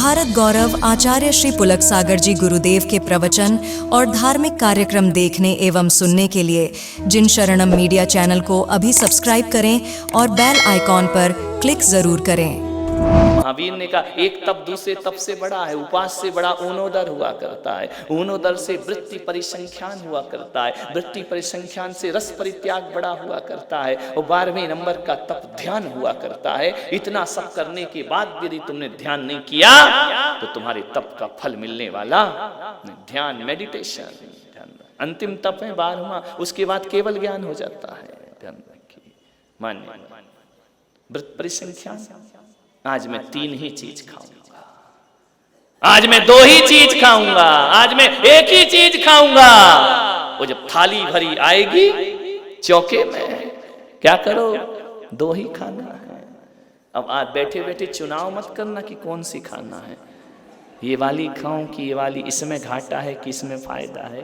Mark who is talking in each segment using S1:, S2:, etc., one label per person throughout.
S1: भारत गौरव आचार्य श्री पुलक सागर जी गुरुदेव के प्रवचन और धार्मिक कार्यक्रम देखने एवं सुनने के लिए जिन शरणम मीडिया चैनल को अभी सब्सक्राइब करें और बेल आइकॉन पर क्लिक जरूर करें।
S2: महावीर ने कहा एक तप दूसरे तप से बड़ा है, उपास से बड़ा ऊनोदर हुआ करता है, ऊनोदर से वृत्ति परिसंख्यान हुआ करता है, वृत्ति परिसंख्यान से रस परित्याग बड़ा हुआ करता है, और 12वें नंबर का तप ध्यान हुआ करता है। इतना सब करने के बाद यदि तुमने ध्यान नहीं किया तो तुम्हारे तप का फल मिलने वाला ध्यान, मेडिटेशन। अंतिम तप है 12वां, उसके बाद केवल ज्ञान हो जाता है। ध्यान रखिए, मानिए वृत्ति परिसंख्यान। आज मैं 3 ही चीज खाऊंगा, आज मैं 2 ही चीज खाऊंगा, आज मैं 1 ही चीज खाऊंगा। वो जब थाली भरी आएगी चौके में, क्या करो, 2 ही खाना है। अब आज बैठे बैठे चुनाव मत करना कि कौन सी खाना है, ये वाली खाऊं कि ये वाली, इसमें घाटा है कि इसमें फायदा है,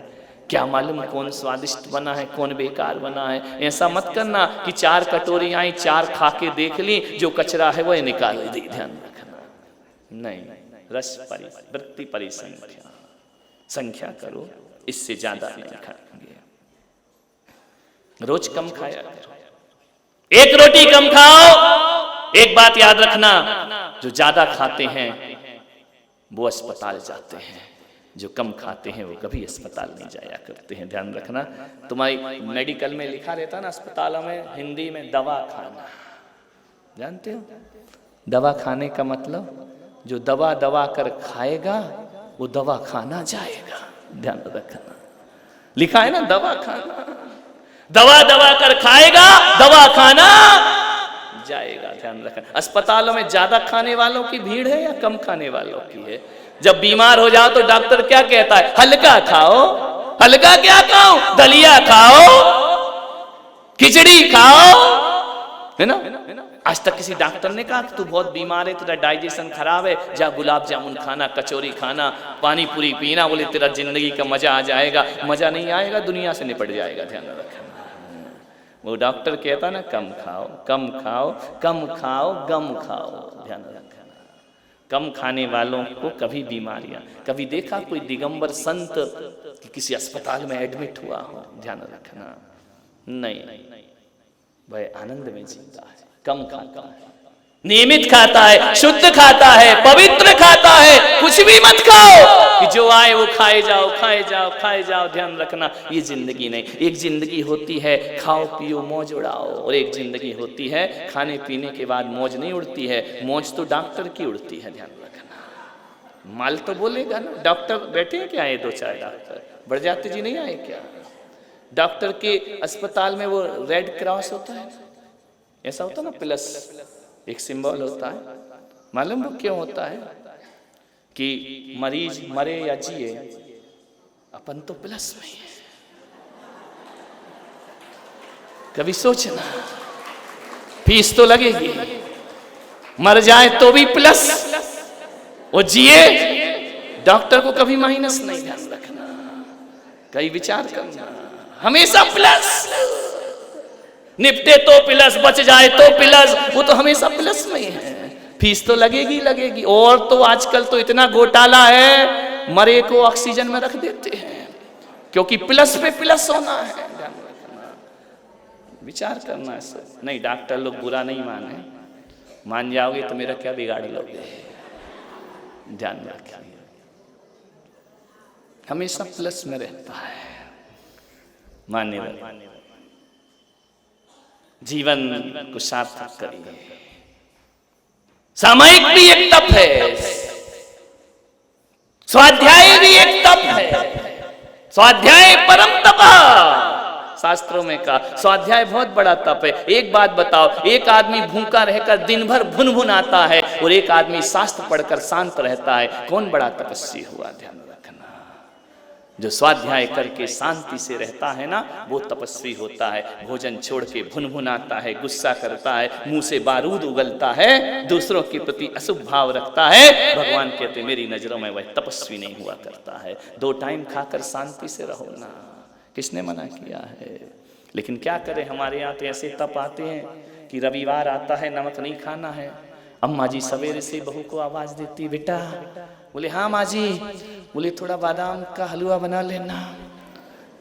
S2: क्या मालूम कौन स्वादिष्ट बना है कौन बेकार बना है। ऐसा मत करना कि 4 कटोरी आई, 4 खा के देख ली, जो कचरा है वो निकाल दी। ध्यान रखना, नहीं, रस परि वृत्ति परिसंख्या, संख्या करो, इससे ज्यादा नहीं खाएंगे। रोज कम खाया करो, 1 रोटी कम खाओ। एक बात याद रखना, जो ज्यादा खाते हैं वो अस्पताल जाते हैं, जो कम खाते हैं वो कभी अस्पताल नहीं जाया करते हैं। ध्यान रखना, तुम्हारी मेडिकल में लिखा रहता ना अस्पतालों में हिंदी में दवा खाना, जानते हो दवा खाने का मतलब, जो दवा दवा कर खाएगा वो दवा खाना जाएगा। ध्यान रखना, लिखा है ना दवा खाना, दवा दवा कर खाएगा दवा खाना जाएगा। ध्यान रखना, अस्पतालों में ज्यादा खाने वालों की भीड़ है या कम खाने वालों की है। जब बीमार हो जाओ तो डॉक्टर क्या कहता है, हल्का खाओ। हल्का क्या खाओ, दलिया खाओ, खिचड़ी खाओ, है ना। आज तक किसी डॉक्टर ने कहा कि तू बहुत बीमार है, तेरा डाइजेशन खराब है, जा गुलाब जामुन खाना, कचौरी खाना, पानी पूरी पीना, बोले तेरा जिंदगी का मजा आ जाएगा। मजा नहीं आएगा, दुनिया से निपट जाएगा। ध्यान रखना, वो डॉक्टर कहता ना कम खाओ, कम खाओ, कम खाओ, गम खाओ। ध्यान रखना, कम खाने वालों को कभी बीमारियां, कभी देखा कोई दिगंबर संत कि किसी अस्पताल में एडमिट हुआ हो। ध्यान रखना, नहीं, वह आनंद में जीता है, कम खाता है, नियमित खाता है, शुद्ध खाता है, पवित्र खाता है। कुछ भी मत खाओ कि जो आए वो खाए जाओ, खाए जाओ, खाए जाओ। ध्यान रखना, ये जिंदगी नहीं। एक जिंदगी होती है खाओ पियो मौज उड़ाओ, और एक जिंदगी होती है खाने पीने के बाद मौज नहीं उड़ती है, मौज तो डॉक्टर की उड़ती है। ध्यान रखना, माल तो बोलेगा ना। डॉक्टर बैठे हैं क्या, आए 2-4 डॉक्टर, बड़जात्य जी नहीं आए क्या? डॉक्टर के अस्पताल में वो रेड क्रॉस होता है, ऐसा होता ना, प्लस एक सिंबल होता है। मालूम वो क्यों होता है? कि मरीज मरे या जिए, अपन तो प्लस में है। कभी सोचना, फीस तो लगेगी, मर जाए तो भी प्लस, वो जिए डॉक्टर को कभी माइनस नहीं। ध्यान रखना, कई विचार करना, हमेशा प्लस। निपटे तो प्लस, बच जाए तो प्लस, वो तो हमेशा प्लस में है। फीस तो लगेगी लगेगी, और तो आजकल तो इतना घोटाला है, मरे को ऑक्सीजन में रख देते हैं, क्योंकि प्लस पे प्लस होना है। विचार करना है सब। नहीं, डॉक्टर लोग बुरा नहीं माने, मान जाओगे तो मेरा क्या बिगाड़ लोगे। ध्यान रखिए, हमेशा प्लस में रहता है। मान्यवर, जीवन को सार्थक करिए। सामायिक भी एक तप है, स्वाध्याय भी एक तप है। स्वाध्याय परम तप, शास्त्रों में कहा स्वाध्याय बहुत बड़ा तप है। एक बात बताओ, एक आदमी भूखा रहकर दिन भर भुन भुन आता है, और एक आदमी शास्त्र पढ़कर शांत रहता है, कौन बड़ा तपस्वी हुआ? ध्यान रखना, जो स्वाध्याय करके शांति से रहता है ना, वो तपस्वी होता है। भोजन छोड़ के भुन भुन आता है, गुस्सा करता है, मुंह से बारूद उगलता है, दूसरों के प्रति अशुभ भाव रखता है, भगवान कहते मेरी नजरों में वह तपस्वी नहीं हुआ करता है। 2 टाइम खाकर शांति से रहो ना, किसने मना किया है? लेकिन क्या करें, हमारे यहाँ तो ऐसे तप आते हैं कि रविवार आता है नमक नहीं खाना है, अम्मा जी सवेरे से बहू को आवाज देती, बेटा। बोले हाँ माँ जी। बोले थोड़ा बादाम का हलवा बना लेना।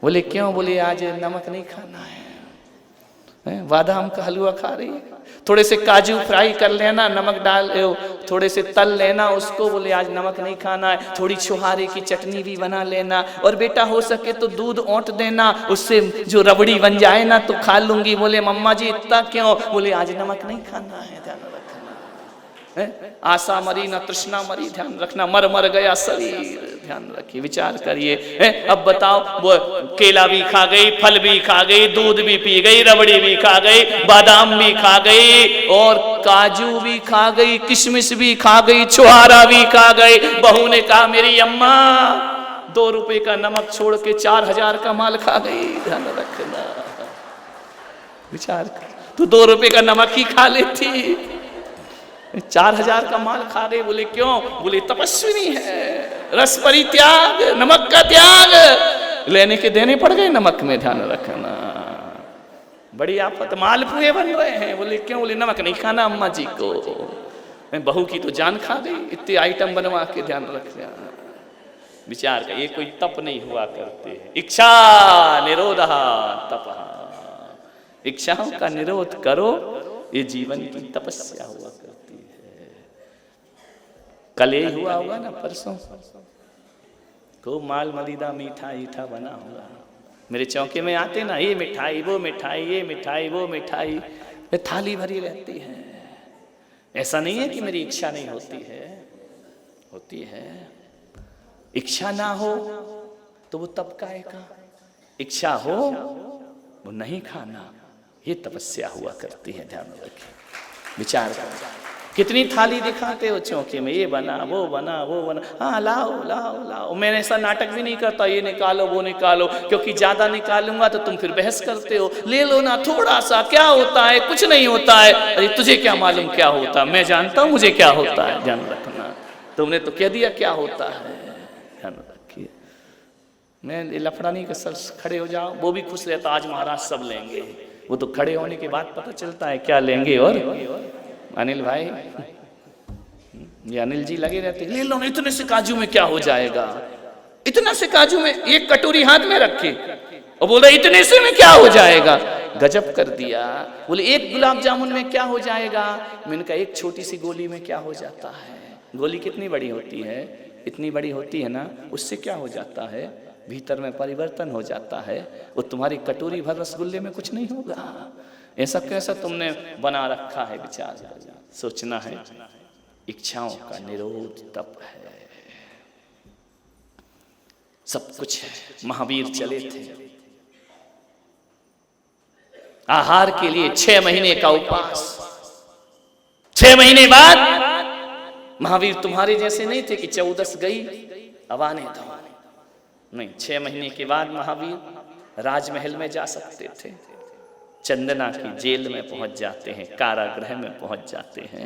S2: बोले क्यों? बोले आज नमक नहीं खाना है। बादाम का हलवा खा रही है, थोड़े से काजू फ्राई कर लेना, नमक डाल, थोड़े से तल लेना उसको। बोले आज नमक नहीं खाना है। थोड़ी छुहारे की चटनी भी बना लेना, और बेटा हो सके तो दूध औंट देना, उससे जो रबड़ी बन जाए ना तो खा लूंगी। बोले मम्मा जी इतना क्यों? बोले आज नमक नहीं खाना है, ध्यान रखना। आशा मरी ना तृष्णा मरी, ध्यान रखना। मर मर गया शरीर, ध्यान रखिए, विचार करिए। अब बताओ, वो केला भी खा गई, फल भी खा गई, दूध भी पी गई, रबड़ी भी खा गई, बादाम भी खा गई, और काजू भी खा गई, किशमिश भी खा गई, छुहारा भी खा गई। बहू ने कहा मेरी अम्मा 2 रुपए का नमक छोड़ के 4000 का माल खा गई, ध्यान रखना। विचार कर, तू 2 रुपए का नमक ही खा लेती, 4000 का माल खा गए। बोले क्यों? बोले तपस्विनी है, रस परित्याग, नमक का त्याग, लेने के देने पड़ गए नमक में, ध्यान रखना। बड़ी आफत, मालपुए बन रहे हैं। बोले क्यों? बोले नमक नहीं खाना अम्मा जी को। मैं बहू की तो जान खा गई, इतने आइटम बनवा के, ध्यान रखना। विचार का, ये कोई तप नहीं हुआ करते। इच्छा निरोधा तपः, इच्छाओं का निरोध करो, ये जीवन की तपस्या हुआ करती है। कल ही हुआ होगा ना, परसों खूब माल मलिदा मीठा ईठा बना होगा। मेरे चौके में आते ना, ये मिठाई वो मिठाई, ये मिठाई वो मिठाई, ये थाली भरी रहती है। ऐसा नहीं है कि मेरी इच्छा नहीं होती है, होती है। इच्छा ना हो तो वो तप काहे का, इच्छा हो वो नहीं खाना, ये तपस्या हुआ करती है, ध्यान रखें। विचार करें, कितनी थाली दिखाते हो चौके में, ये बना वो बना वो बना, हाँ लाओ लाओ लाओ। मैंने ऐसा नाटक भी नहीं करता, ये निकालो वो निकालो, क्योंकि ज्यादा निकालूंगा तो तुम फिर बहस करते हो। ले लो ना थोड़ा सा, क्या होता है? कुछ नहीं होता है। अरे तुझे क्या मालूम क्या होता है? मैं जानता हूं मुझे क्या होता है, ध्यान रखना। तुमने तो कह दिया क्या होता है, ध्यान रखिए। मैं लफड़ा नहीं कि सर खड़े हो जाओ, वो भी खुश रहता, आज महाराज सब लेंगे। वो तो खड़े होने के बाद पता चलता है क्या लेंगे। और अनिल भाई, ये अनिल जी लगे रहते, ले लो, इतने से काजू में क्या हो जाएगा, इतना से काजू में, एक कटोरी हाथ में रखे और बोला इतने से में क्या हो जाएगा। गजब कर दिया। बोले एक गुलाब जामुन में क्या हो जाएगा। मैंने कहा एक छोटी सी गोली में क्या हो जाता है। गोली कितनी बड़ी होती है, इतनी बड़ी होती है ना, उससे क्या हो जाता है, भीतर में परिवर्तन हो जाता है। वो तुम्हारी कटोरी भर रसगुल्ले में कुछ नहीं होगा। ऐसा कैसा तुमने बना रखा है। विचार सोचना है। इच्छाओं का निरोध तप है, सब कुछ है। महावीर चले थे आहार के लिए 6 महीने का उपवास। 6 महीने बाद महावीर तुम्हारे जैसे नहीं थे कि 14 गई अब आने दो, नहीं। 6 महीने के बाद महावीर राजमहल में जा सकते थे, चंदना की जेल में पहुंच जाते हैं, कारागृह में पहुंच जाते हैं।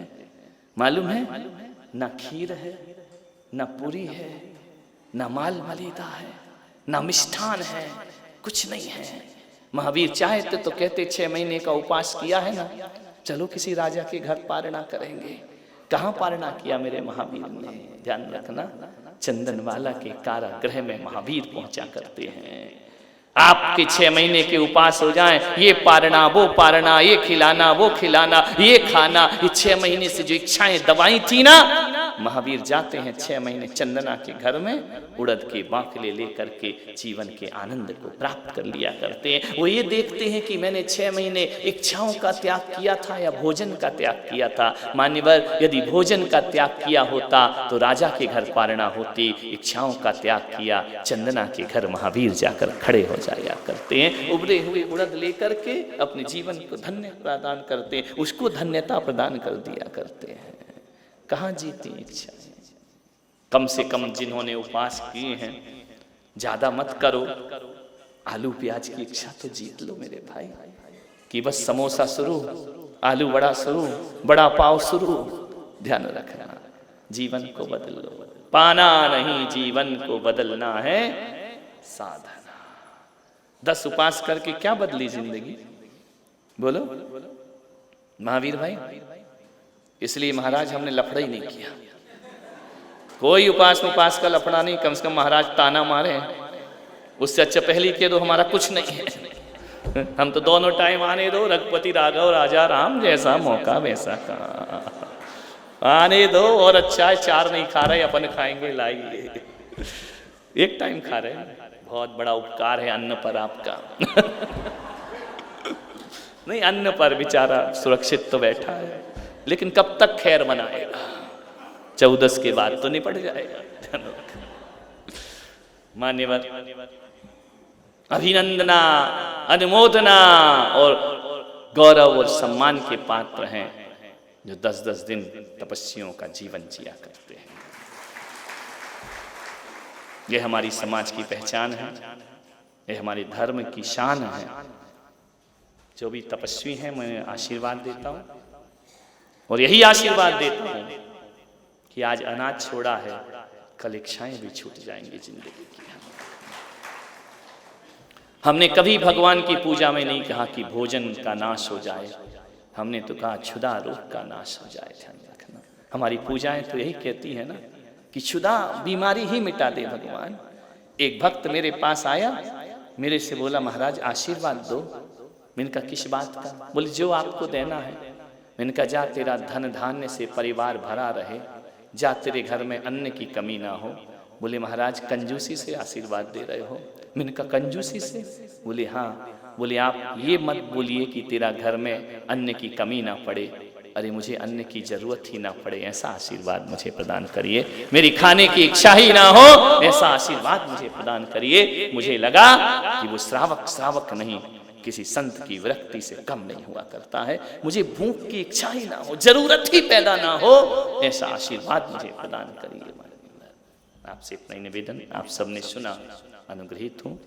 S2: मालूम है, ना खीर है, ना पूरी है, ना माल मलिदा है, ना मिष्ठान है, कुछ नहीं है। महावीर चाहते तो कहते 6 महीने का उपवास किया है ना, चलो किसी राजा के घर पारणा करेंगे। कहाँ पारणा किया मेरे महावीर ने, ध्यान रखना। चंदनवाला के कारागृह में महावीर पहुंचा करते हैं। आपके 6 महीने के उपवास हो जाएं, ये पारणा वो पारणा, ये खिलाना वो खिलाना, ये खाना, ये 6 महीने से जो इच्छाएं दबाई थी ना, महावीर जाते हैं 6 महीने चंदना के घर में, उड़द के बांकले लेकर के जीवन के आनंद को प्राप्त कर लिया करते हैं। वो ये देखते हैं कि मैंने 6 महीने इच्छाओं का त्याग किया था या भोजन का त्याग किया था। मान्यवर, यदि भोजन का त्याग किया होता तो राजा के घर पारणा होती, इच्छाओं का त्याग किया, चंदना के घर महावीर जाकर खड़े हो जाया करते हैं। उबले हुए उड़द लेकर के अपने जीवन को धन्य प्रदान करते हैं, उसको धन्यता प्रदान कर दिया करते हैं। कहाँ जीती इच्छा? कम से कम जिन्होंने उपवास किए हैं, ज्यादा मत करो, आलू प्याज की इच्छा तो जीत लो मेरे भाई। कि बस समोसा शुरू, आलू बड़ा शुरू, बड़ा पाव शुरू। ध्यान रखना, जीवन को बदल लो। पाना नहीं, जीवन को बदलना है साधना। 10 उपवास करके क्या बदली जिंदगी, बोलो महावीर भाई? इसलिए महाराज हमने लफड़ा ही नहीं किया, कोई उपास का लफड़ा नहीं, कम से कम महाराज ताना मारे, उससे अच्छा पहले कह दो हमारा कुछ नहीं है। हम तो दोनों टाइम आने दो, रघुपति राघव राजा राम, जैसा मौका वैसा काम, आने दो। और अच्छा है 4 नहीं खा रहे, अपन खाएंगे, लाइए 1 टाइम खा रहे हैं। बहुत बड़ा उपकार है अन्न पर आपका। नहीं, अन्न पर बेचारा सुरक्षित तो बैठा है, लेकिन कब तक खैर मनाएगा? 14 के बाद तो निपट जाएगा। मान्यवर, अभिनंदना, अनुमोदना और गौरव और सम्मान के पात्र हैं जो 10-10 दिन तपस्वियों का जीवन जिया करते हैं। ये हमारी समाज की पहचान है, ये हमारे धर्म की शान है। जो भी तपस्वी हैं मैं आशीर्वाद देता हूँ, और यही आशीर्वाद देता हूँ कि आज अनाज छोड़ा है, कल इच्छाएं भी छूट जाएंगी जिंदगी की। हमने कभी भगवान की पूजा में नहीं कहा कि भोजन का नाश हो जाए, हमने तो कहा क्षुधा रोग का नाश हो जाए। ध्यान रखना, हमारी पूजाएं तो यही कहती है ना कि क्षुधा बीमारी ही मिटा दे भगवान। एक भक्त मेरे पास आया, मेरे से बोला महाराज आशीर्वाद दो। मैंने कहा किस बात का? बोले जो आपको देना है। मैंने कहा जा तेरा धन धान्य से परिवार भरा रहे, जा तेरे घर में अन्न की कमी ना हो। बोले महाराज कंजूसी से आशीर्वाद दे रहे हो। मैंने कहा कंजूसी से? बोले हाँ। बोले आप ये मत बोलिए कि तेरा घर में अन्न की कमी ना पड़े, अरे मुझे अन्न की जरूरत ही ना पड़े, ऐसा आशीर्वाद मुझे प्रदान करिए। मेरी खाने की इच्छा ही ना हो, ऐसा आशीर्वाद मुझे प्रदान करिए। मुझे लगा कि वो श्रावक नहीं, किसी संत की विरक्ति से कम नहीं हुआ करता है। मुझे भूख की इच्छा ही ना हो, जरूरत ही पैदा ना हो, ऐसा आशीर्वाद मुझे प्रदान करिए। आपसे इतना ही निवेदन, आप सबने सुना, अनुग्रहित हूँ।